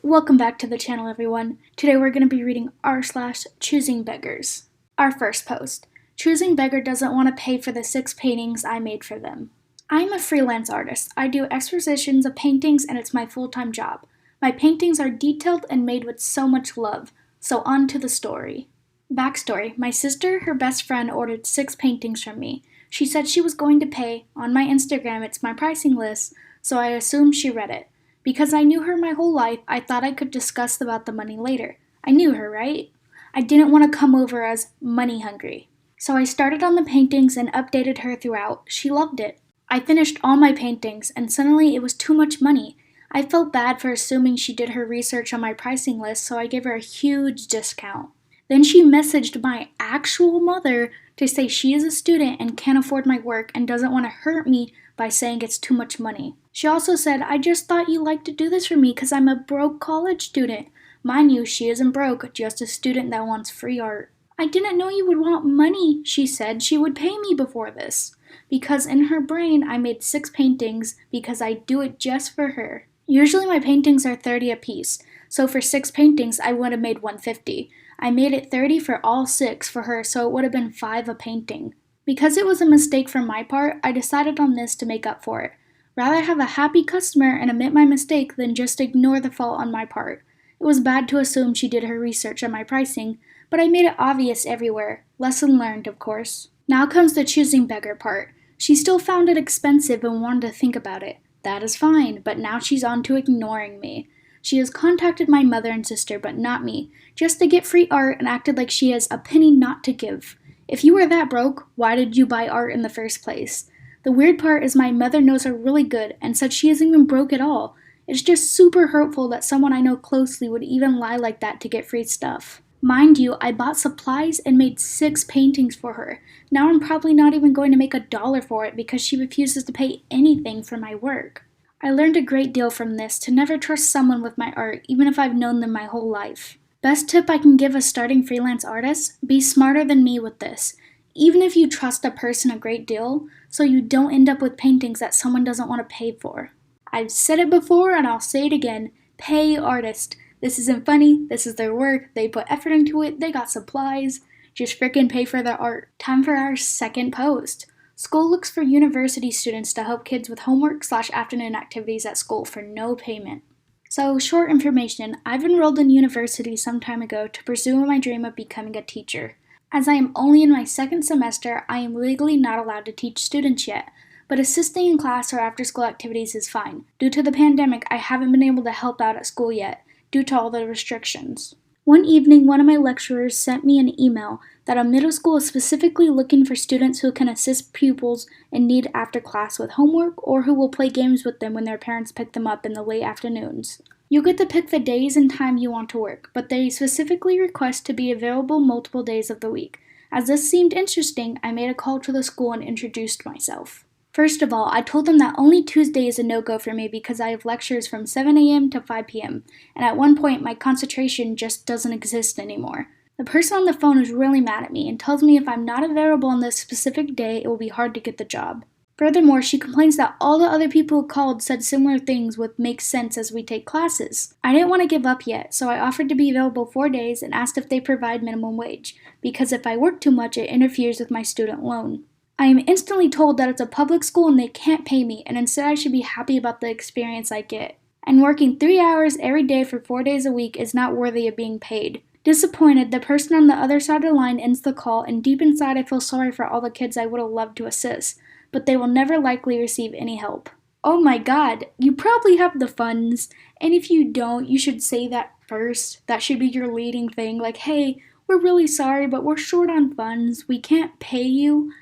Welcome back to the channel, everyone. Today we're going to be reading r/ChoosingBeggars. Our first post. Choosing Beggar doesn't want to pay for the 6 paintings I made for them. I'm a freelance artist. I do expositions of paintings and it's my full-time job. My paintings are detailed and made with so much love. So on to the story. Backstory. My sister, her best friend, ordered 6 paintings from me. She said she was going to pay. On my Instagram, it's my pricing list, so I assumed she read it. Because I knew her my whole life, I thought I could discuss about the money later. I knew her, right? I didn't want to come over as money hungry. So I started on the paintings and updated her throughout. She loved it. I finished all my paintings, and suddenly it was too much money. I felt bad for assuming she did her research on my pricing list, so I gave her a huge discount. Then she messaged my actual mother to say she is a student and can't afford my work and doesn't want to hurt me by saying it's too much money. She also said, I just thought you liked to do this for me because I'm a broke college student. Mind you, she isn't broke, just a student that wants free art. I didn't know you would want money, she said. She would pay me before this. Because in her brain, I made 6 paintings because I do it just for her. Usually my paintings are $30 a piece, so for 6 paintings I would have made $150. I made it $30 for all 6 for her, so it would have been $5 a painting. Because it was a mistake from my part, I decided on this to make up for it. Rather have a happy customer and admit my mistake than just ignore the fault on my part. It was bad to assume she did her research on my pricing, but I made it obvious everywhere. Lesson learned, of course. Now comes the choosing beggar part. She still found it expensive and wanted to think about it. That is fine, but now she's on to ignoring me. She has contacted my mother and sister, but not me, just to get free art and acted like she has a penny not to give. If you were that broke, why did you buy art in the first place? The weird part is my mother knows her really good and said she isn't even broke at all. It's just super hurtful that someone I know closely would even lie like that to get free stuff. Mind you, I bought supplies and made 6 paintings for her. Now I'm probably not even going to make $1 for it because she refuses to pay anything for my work. I learned a great deal from this to never trust someone with my art, even if I've known them my whole life. Best tip I can give a starting freelance artist, be smarter than me with this. Even if you trust a person a great deal, so you don't end up with paintings that someone doesn't want to pay for. I've said it before and I'll say it again, pay artists. This isn't funny, this is their work, they put effort into it, they got supplies. Just frickin' pay for their art. Time for our second post. School looks for university students to help kids with homework/afternoon activities at school for no payment. So, short information, I've enrolled in university some time ago to pursue my dream of becoming a teacher. As I am only in my 2nd semester, I am legally not allowed to teach students yet, but assisting in class or after-school activities is fine. Due to the pandemic, I haven't been able to help out at school yet, due to all the restrictions. One evening, one of my lecturers sent me an email that a middle school is specifically looking for students who can assist pupils in need after class with homework or who will play games with them when their parents pick them up in the late afternoons. You get to pick the days and time you want to work, but they specifically request to be available multiple days of the week. As this seemed interesting, I made a call to the school and introduced myself. First of all, I told them that only Tuesday is a no-go for me because I have lectures from 7 a.m. to 5 p.m., and at one point my concentration just doesn't exist anymore. The person on the phone is really mad at me and tells me if I'm not available on this specific day, it will be hard to get the job. Furthermore, she complains that all the other people who called said similar things would make sense as we take classes. I didn't want to give up yet, so I offered to be available 4 days and asked if they provide minimum wage, because if I work too much, it interferes with my student loan. I am instantly told that it's a public school and they can't pay me, and instead I should be happy about the experience I get. And working 3 hours every day for 4 days a week is not worthy of being paid. Disappointed, the person on the other side of the line ends the call, and deep inside I feel sorry for all the kids I would have loved to assist, but they will never likely receive any help. Oh my god, you probably have the funds, and if you don't, you should say that first. That should be your leading thing, like, hey, we're really sorry, but we're short on funds, we can't pay you.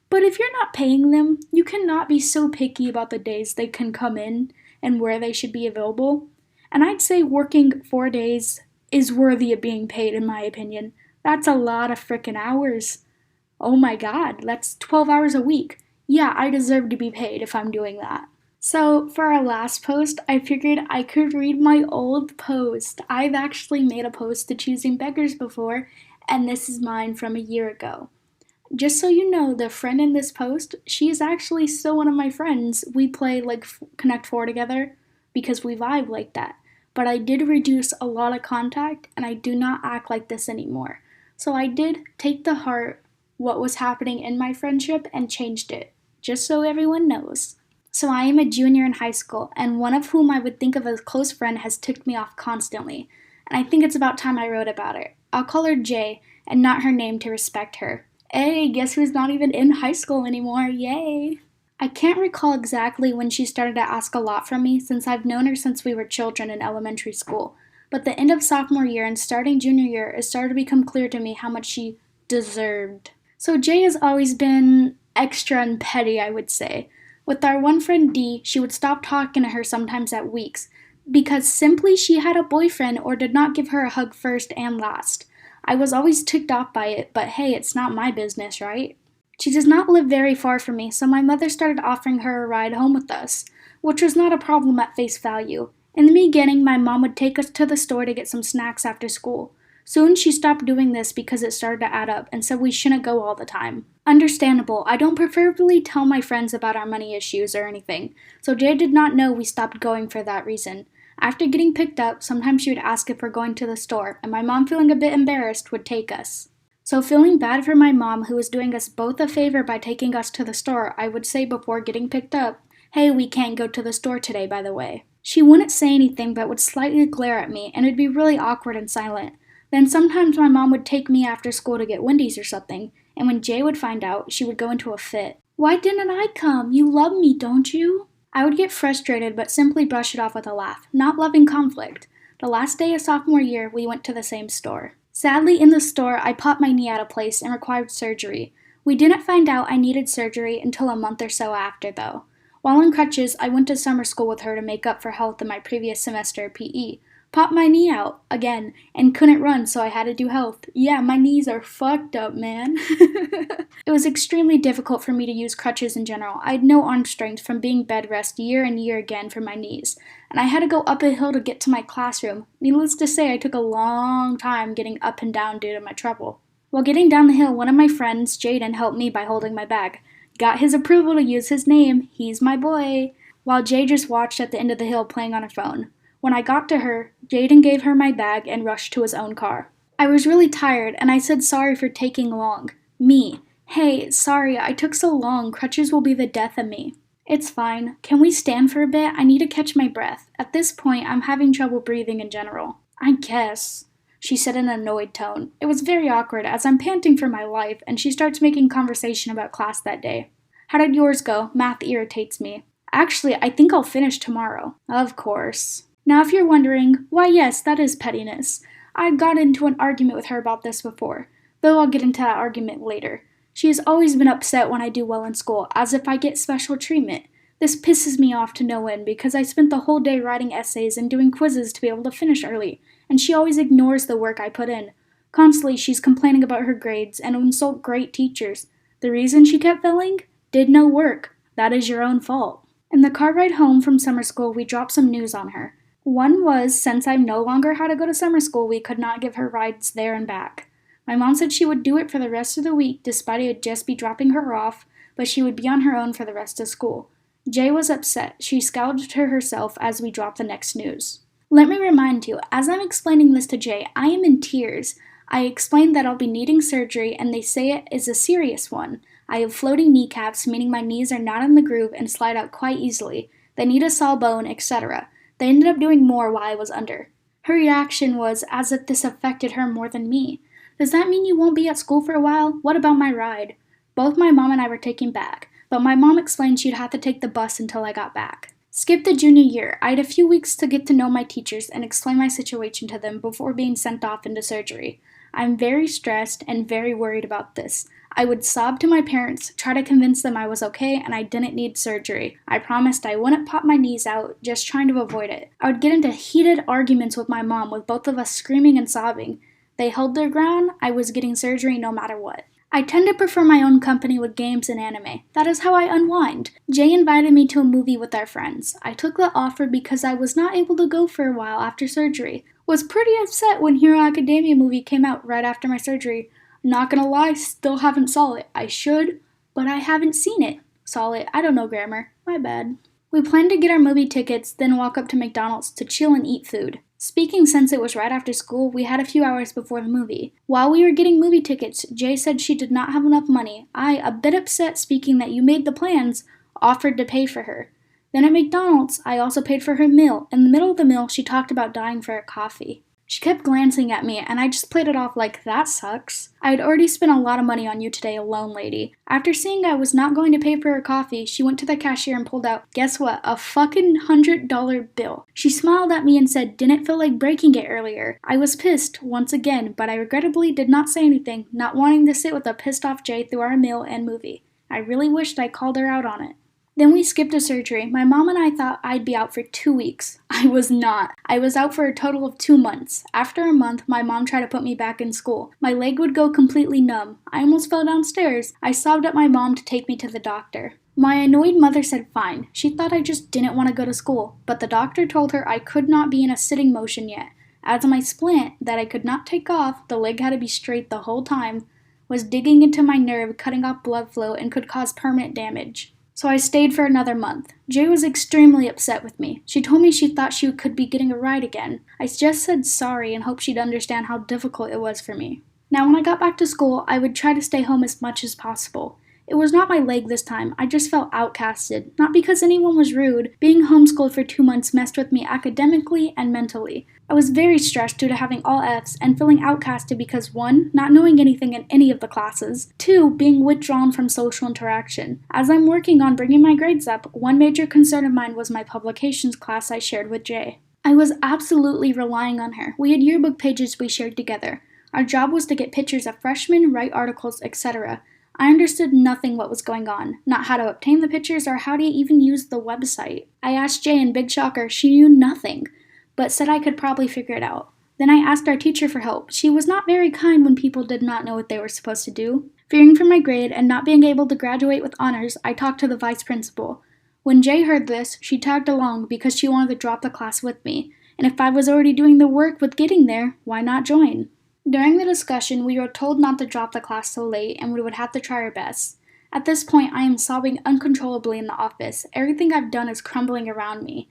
But if you're not paying them, you cannot be so picky about the days they can come in and where they should be available. And I'd say working 4 days is worthy of being paid, in my opinion. That's a lot of frickin' hours. Oh my god, that's 12 hours a week. Yeah, I deserve to be paid if I'm doing that. So, for our last post, I figured I could read my old post. I've actually made a post to Choosing Beggars before, and this is mine from a year ago. Just so you know, the friend in this post, she is actually still one of my friends. We play, Connect 4 together because we vibe like that. but I did reduce a lot of contact and I do not act like this anymore. So I did take to heart what was happening in my friendship and changed it, just so everyone knows. So I am a junior in high school, and one of whom I would think of as a close friend has ticked me off constantly, and I think it's about time I wrote about it. I'll call her J, and not her name to respect her. Hey, guess who's not even in high school anymore? Yay! I can't recall exactly when she started to ask a lot from me since I've known her since we were children in elementary school, but the end of sophomore year and starting junior year, it started to become clear to me how much she deserved. So J has always been extra and petty, I would say. With our one friend D, she would stop talking to her sometimes at weeks because simply she had a boyfriend or did not give her a hug first and last. I was always ticked off by it, but hey, it's not my business, right? She does not live very far from me, so my mother started offering her a ride home with us, which was not a problem at face value. In the beginning, my mom would take us to the store to get some snacks after school. Soon she stopped doing this because it started to add up and said we shouldn't go all the time. Understandable, I don't preferably tell my friends about our money issues or anything, so Jay did not know we stopped going for that reason. After getting picked up, sometimes she would ask if we're going to the store, and my mom, feeling a bit embarrassed, would take us. So feeling bad for my mom, who was doing us both a favor by taking us to the store, I would say before getting picked up, "Hey, we can't go to the store today, by the way." She wouldn't say anything but would slightly glare at me, and it'd be really awkward and silent. Then sometimes my mom would take me after school to get Wendy's or something, and when Jay would find out, she would go into a fit. "Why didn't I come? You love me, don't you?" I would get frustrated but simply brush it off with a laugh, not loving conflict. The last day of sophomore year, we went to the same store. Sadly, in the store, I popped my knee out of place and required surgery. We didn't find out I needed surgery until a month or so after, though. While on crutches, I went to summer school with her to make up for health in my previous semester of PE. Popped my knee out, again, and couldn't run, so I had to do health. Yeah, my knees are fucked up, man. It was extremely difficult for me to use crutches in general. I had no arm strength from being bed rest year and year again for my knees, and I had to go up a hill to get to my classroom. Needless to say, I took a long time getting up and down due to my trouble. While getting down the hill, one of my friends, Jaden, helped me by holding my bag. Got his approval to use his name. He's my boy. While Jay just watched at the end of the hill playing on her phone. When I got to her, Jaden gave her my bag and rushed to his own car. I was really tired, and I said sorry for taking long. Me. Hey, sorry, I took so long. Crutches will be the death of me. It's fine. Can we stand for a bit? I need to catch my breath. At this point, I'm having trouble breathing in general. I guess, she said in an annoyed tone. It was very awkward as I'm panting for my life, and she starts making conversation about class that day. How did yours go? Math irritates me. Actually, I think I'll finish tomorrow. Of course. Now, if you're wondering, why yes, that is pettiness. I got into an argument with her about this before, though I'll get into that argument later. She has always been upset when I do well in school, as if I get special treatment. This pisses me off to no end because I spent the whole day writing essays and doing quizzes to be able to finish early, and she always ignores the work I put in. Constantly, she's complaining about her grades and insult great teachers. The reason she kept failing? Did no work. That is your own fault. In the car ride home from summer school, we dropped some news on her. One was, since I no longer had to go to summer school, we could not give her rides there and back. My mom said she would do it for the rest of the week, despite it would just be dropping her off, but she would be on her own for the rest of school. Jay was upset. She scowled to herself as we dropped the next news. Let me remind you, as I'm explaining this to Jay, I am in tears. I explained that I'll be needing surgery, and they say it is a serious one. I have floating kneecaps, meaning my knees are not in the groove and slide out quite easily. They need a sawbone, etc. They ended up doing more while I was under. Her reaction was as if this affected her more than me. Does that mean you won't be at school for a while? What about my ride? Both my mom and I were taken back, but my mom explained she'd have to take the bus until I got back. Skip the junior year. I had a few weeks to get to know my teachers and explain my situation to them before being sent off into surgery. I'm very stressed and very worried about this. I would sob to my parents, try to convince them I was okay and I didn't need surgery. I promised I wouldn't pop my knees out, just trying to avoid it. I would get into heated arguments with my mom, with both of us screaming and sobbing. They held their ground. I was getting surgery no matter what. I tend to prefer my own company with games and anime. That is how I unwind. Jay invited me to a movie with our friends. I took the offer because I was not able to go for a while after surgery. Was pretty upset when Hero Academia movie came out right after my surgery. Not gonna lie, still haven't saw it. I should, but I haven't seen it. Saw it. I don't know grammar. My bad. We planned to get our movie tickets, then walk up to McDonald's to chill and eat food. Speaking since it was right after school, we had a few hours before the movie. While we were getting movie tickets, Jay said she did not have enough money. I, a bit upset speaking that you made the plans, offered to pay for her. Then at McDonald's, I also paid for her meal. In the middle of the meal, she talked about dying for a coffee. She kept glancing at me, and I just played it off like, that sucks. I had already spent a lot of money on you today alone, lady. After seeing I was not going to pay for her coffee, she went to the cashier and pulled out, guess what, a fucking $100 bill. She smiled at me and said, didn't feel like breaking it earlier. I was pissed, once again, but I regrettably did not say anything, not wanting to sit with a pissed off Jay through our meal and movie. I really wished I called her out on it. Then we skipped a surgery. My mom and I thought I'd be out for 2 weeks. I was not. I was out for a total of 2 months. After a month, my mom tried to put me back in school. My leg would go completely numb. I almost fell downstairs. I sobbed at my mom to take me to the doctor. My annoyed mother said fine. She thought I just didn't want to go to school, but the doctor told her I could not be in a sitting motion yet. As my splint, that I could not take off, the leg had to be straight the whole time, was digging into my nerve, cutting off blood flow, and could cause permanent damage. So I stayed for another month. Jay was extremely upset with me. She told me she thought she could be getting a ride again. I just said sorry and hoped she'd understand how difficult it was for me. Now when I got back to school, I would try to stay home as much as possible. It was not my leg this time. I just felt outcasted. Not because anyone was rude. Being homeschooled for 2 months messed with me academically and mentally. I was very stressed due to having all Fs and feeling outcasted because 1, not knowing anything in any of the classes, 2, being withdrawn from social interaction. As I'm working on bringing my grades up, one major concern of mine was my publications class I shared with Jay. I was absolutely relying on her. We had yearbook pages we shared together. Our job was to get pictures of freshmen, write articles, etc. I understood nothing what was going on, not how to obtain the pictures or how to even use the website. I asked Jay and big shocker, she knew nothing, but said I could probably figure it out. Then I asked our teacher for help. She was not very kind when people did not know what they were supposed to do. Fearing for my grade and not being able to graduate with honors, I talked to the vice principal. When Jay heard this, she tagged along because she wanted to drop the class with me, and if I was already doing the work with getting there, why not join? During the discussion, we were told not to drop the class so late and we would have to try our best. At this point, I am sobbing uncontrollably in the office. Everything I've done is crumbling around me.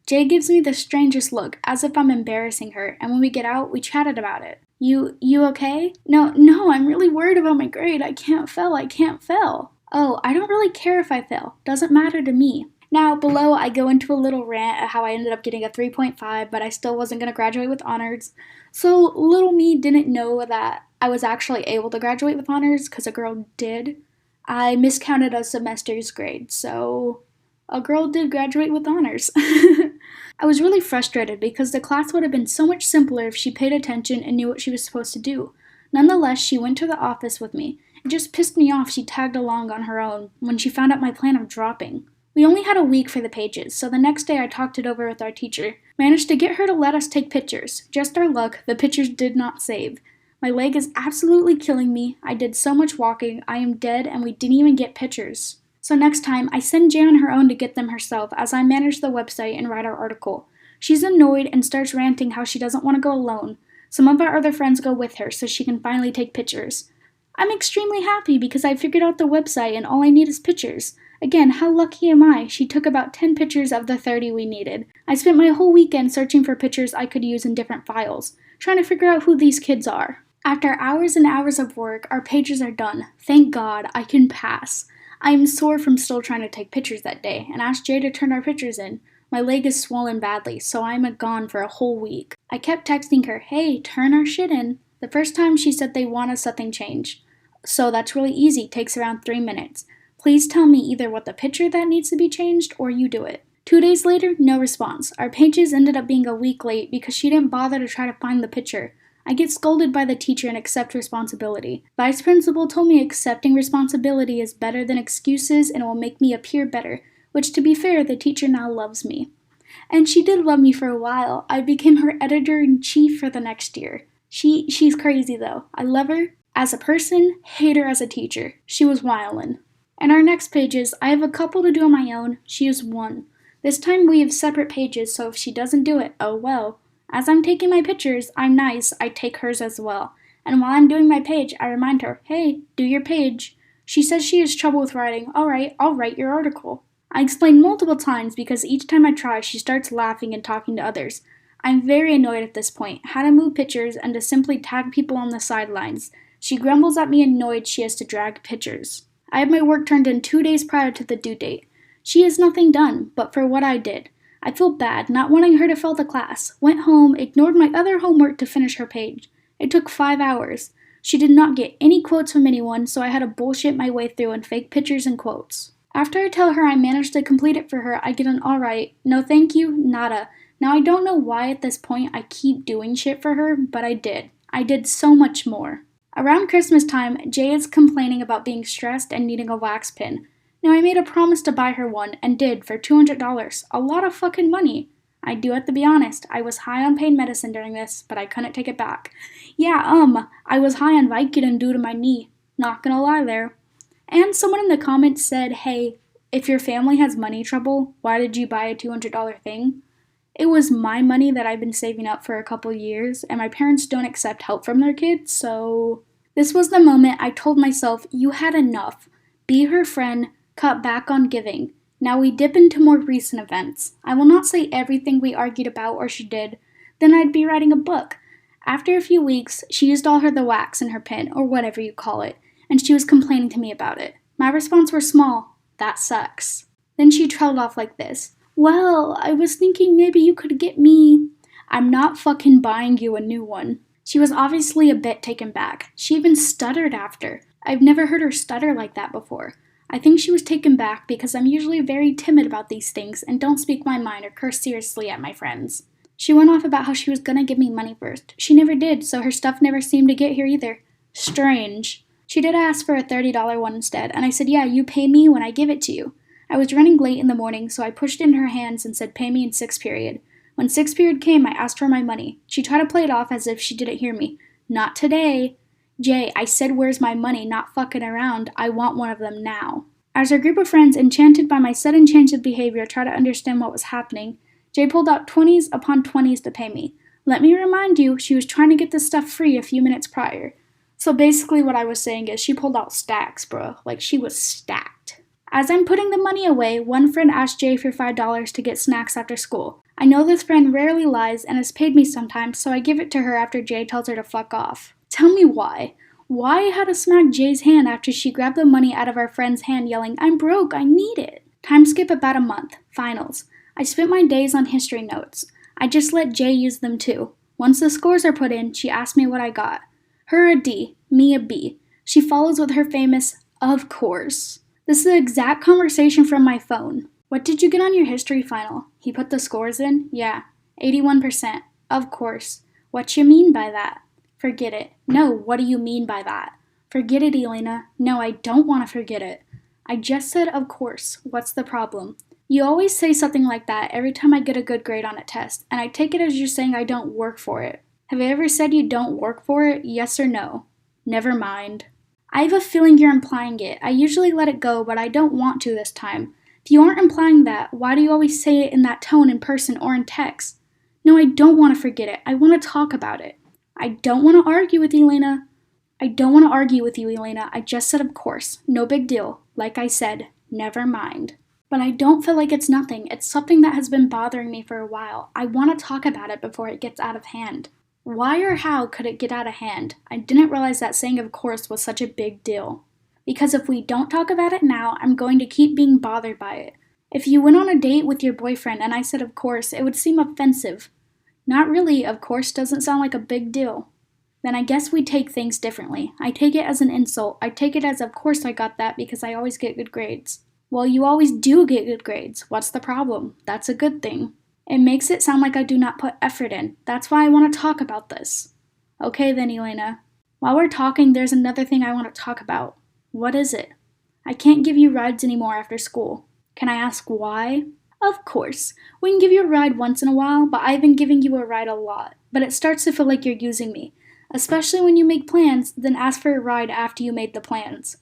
Jay gives me the strangest look, as if I'm embarrassing her, and when we get out, we chatted about it. You okay? No, I'm really worried about my grade. I can't fail. Oh, I don't really care if I fail. Doesn't matter to me. Now, below, I go into a little rant at how I ended up getting a 3.5, but I still wasn't going to graduate with honors. So, little me didn't know that I was actually able to graduate with honors, because a girl did. I miscounted a semester's grade, so a girl did graduate with honors. I was really frustrated because the class would have been so much simpler if she paid attention and knew what she was supposed to do. Nonetheless, she went to the office with me. It just pissed me off she tagged along on her own when she found out my plan of dropping. We only had a week for the pages, so the next day I talked it over with our teacher. Managed to get her to let us take pictures. Just our luck, the pictures did not save. My leg is absolutely killing me. I did so much walking, I am dead, and we didn't even get pictures. So next time, I send Jay on her own to get them herself as I manage the website and write our article. She's annoyed and starts ranting how she doesn't want to go alone. Some of our other friends go with her so she can finally take pictures. I'm extremely happy because I figured out the website and all I need is pictures. Again, how lucky am I? She took about 10 pictures of the 30 we needed. I spent my whole weekend searching for pictures I could use in different files, trying to figure out who these kids are. After hours and hours of work, our pages are done. Thank God, I can pass. I am sore from still trying to take pictures that day, and asked Jay to turn our pictures in. My leg is swollen badly, so I am gone for a whole week. I kept texting her, hey, turn our shit in. The first time she said they wanted something changed. So that's really easy, takes around 3 minutes. Please tell me either what the picture that needs to be changed or you do it. 2 days later, no response. Our pages ended up being a week late because she didn't bother to try to find the picture. I get scolded by the teacher and accept responsibility. Vice principal told me accepting responsibility is better than excuses and it will make me appear better, which to be fair, the teacher now loves me. And she did love me for a while. I became her editor-in-chief for the next year. She's crazy though. I love her as a person, hate her as a teacher. She was wildin'. In our next pages, I have a couple to do on my own. She is one. This time we have separate pages, so if she doesn't do it, oh well. As I'm taking my pictures, I'm nice, I take hers as well. And while I'm doing my page, I remind her, hey, do your page. She says she has trouble with writing. Alright, I'll write your article. I explained multiple times because each time I try, she starts laughing and talking to others. I'm very annoyed at this point, how to move pictures and to simply tag people on the sidelines. She grumbles at me annoyed she has to drag pictures. I had my work turned in 2 days prior to the due date. She has nothing done, but for what I did. I feel bad, not wanting her to fail the class. Went home, ignored my other homework to finish her page. It took 5 hours. She did not get any quotes from anyone, so I had to bullshit my way through and fake pictures and quotes. After I tell her I managed to complete it for her, I get an alright, no thank you, nada. Now I don't know why at this point I keep doing shit for her, but I did. I did so much more. Around Christmas time, Jay is complaining about being stressed and needing a wax pin. Now I made a promise to buy her one, and did, for $200. A lot of fucking money. I do have to be honest, I was high on pain medicine during this, but I couldn't take it back. Yeah, I was high on Vicodin due to my knee. Not gonna lie there. And someone in the comments said, hey, if your family has money trouble, why did you buy a $200 thing? It was my money that I've been saving up for a couple years, and my parents don't accept help from their kids, so... This was the moment I told myself, you had enough. Be her friend, cut back on giving. Now we dip into more recent events. I will not say everything we argued about or she did. Then I'd be writing a book. After a few weeks, she used all the wax in her pen, or whatever you call it, and she was complaining to me about it. My response was small. That sucks. Then she trailed off like this. Well, I was thinking maybe you could get me. I'm not fucking buying you a new one. She was obviously a bit taken back. She even stuttered after. I've never heard her stutter like that before. I think she was taken back because I'm usually very timid about these things and don't speak my mind or curse seriously at my friends. She went off about how she was gonna give me money first. She never did, so her stuff never seemed to get here either. Strange. She did ask for a $30 one instead, and I said, yeah, you pay me when I give it to you. I was running late in the morning, so I pushed it in her hands and said, pay me in 6th period. When 6th period came, I asked for my money. She tried to play it off as if she didn't hear me. Not today. Jay, I said where's my money, not fucking around. I want one of them now. As our group of friends, enchanted by my sudden change of behavior, tried to understand what was happening, Jay pulled out 20s upon 20s to pay me. Let me remind you, she was trying to get this stuff free a few minutes prior. So basically what I was saying is she pulled out stacks, bro. Like she was stacked. As I'm putting the money away, one friend asked Jay for $5 to get snacks after school. I know this friend rarely lies and has paid me sometimes, so I give it to her after Jay tells her to fuck off. Tell me why. Why I had to smack Jay's hand after she grabbed the money out of our friend's hand yelling, I'm broke, I need it. Time skip about a month. Finals. I spent my days on history notes. I just let Jay use them too. Once the scores are put in, she asked me what I got. Her a D, me a B. She follows with her famous, of course. This is the exact conversation from my phone. What did you get on your history final? He put the scores in? Yeah. 81%. Of course. What you mean by that? Forget it. No, what do you mean by that? Forget it, Elena. No, I don't want to forget it. I just said of course. What's the problem? You always say something like that every time I get a good grade on a test, and I take it as you're saying I don't work for it. Have I ever said you don't work for it? Yes or no? Never mind. I have a feeling you're implying it. I usually let it go, but I don't want to this time. If you aren't implying that, why do you always say it in that tone in person or in text? No, I don't want to forget it. I want to talk about it. I don't want to argue with you, Elena. I just said of course. No big deal. Like I said, never mind. But I don't feel like it's nothing. It's something that has been bothering me for a while. I want to talk about it before it gets out of hand. Why or how could it get out of hand? I didn't realize that saying of course was such a big deal. Because if we don't talk about it now, I'm going to keep being bothered by it. If you went on a date with your boyfriend and I said of course, it would seem offensive. Not really, of course doesn't sound like a big deal. Then I guess we take things differently. I take it as an insult. I take it as of course I got that because I always get good grades. Well, you always do get good grades. What's the problem? That's a good thing. It makes it sound like I do not put effort in. That's why I want to talk about this. Okay then, Elena. While we're talking, there's another thing I want to talk about. What is it? I can't give you rides anymore after school. Can I ask why? Of course. We can give you a ride once in a while, but I've been giving you a ride a lot. But it starts to feel like you're using me. Especially when you make plans, then ask for a ride after you made the plans.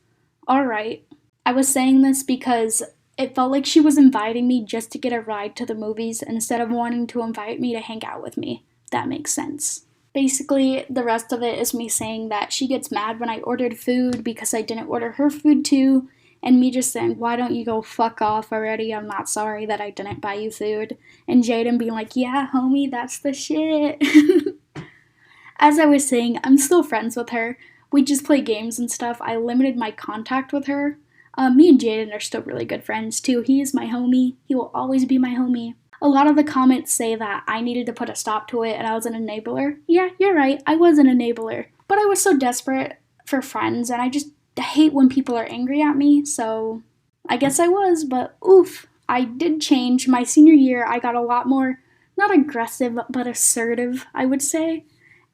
Alright. I was saying this because it felt like she was inviting me just to get a ride to the movies instead of wanting to invite me to hang out with me, if that makes sense. Basically, the rest of it is me saying that she gets mad when I ordered food because I didn't order her food too, and me just saying, why don't you go fuck off already? I'm not sorry that I didn't buy you food. And Jaden being like, yeah, homie, that's the shit. As I was saying, I'm still friends with her. We just play games and stuff. I limited my contact with her. Me and Jaden are still really good friends too. He is my homie. He will always be my homie. A lot of the comments say that I needed to put a stop to it and I was an enabler. Yeah, you're right. I was an enabler. But I was so desperate for friends and I just hate when people are angry at me. So I guess I was, but oof. I did change. My senior year, I got a lot more, not aggressive, but assertive, I would say.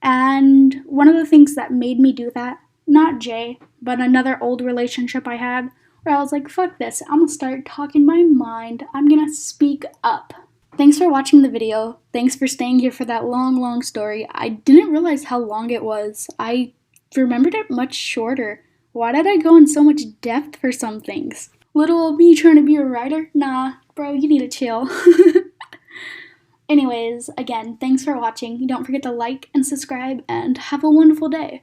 And one of the things that made me do that, not Jay, but another old relationship I had, where I was like, fuck this, I'm gonna start talking my mind. I'm gonna speak up. Thanks for watching the video. Thanks for staying here for that long story. I didn't realize how long it was. I remembered it much shorter. Why did I go in so much depth for some things? Little old me trying to be a writer? Nah, bro, you need to chill. Anyways, again, thanks for watching. Don't forget to like and subscribe, and have a wonderful day.